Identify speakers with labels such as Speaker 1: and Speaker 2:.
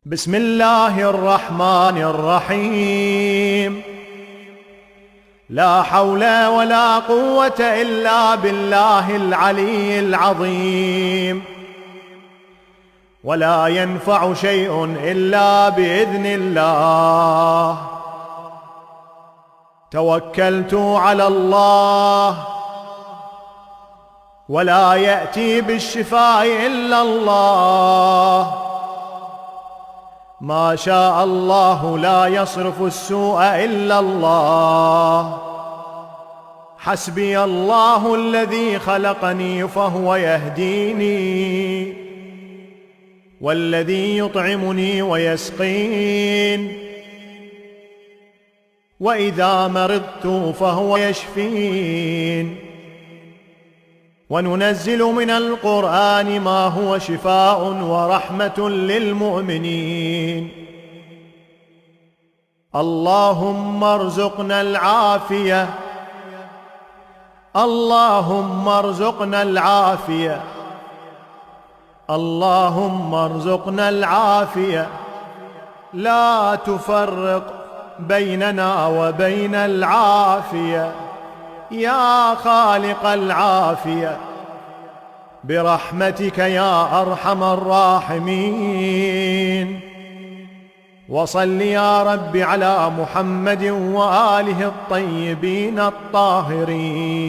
Speaker 1: بسم الله الرحمن الرحيم. لا حول ولا قوة إلا بالله العلي العظيم. ولا ينفع شيء إلا بإذن الله. توكلت على الله ولا يأتي بالشفاء إلا الله. ما شاء الله لا يصرف السوء إلا الله. حسبي الله الذي خلقني فهو يهديني، والذي يطعمني ويسقين، وإذا مرضت فهو يشفين. وننزل من القرآن ما هو شفاء ورحمة للمؤمنين. اللهم ارزقنا العافية، اللهم ارزقنا العافية، اللهم ارزقنا العافية. لا تفرق بيننا وبين العافية يا خالق العافية، برحمتك يا أرحم الراحمين. وصل يا رب على محمد وآله الطيبين الطاهرين.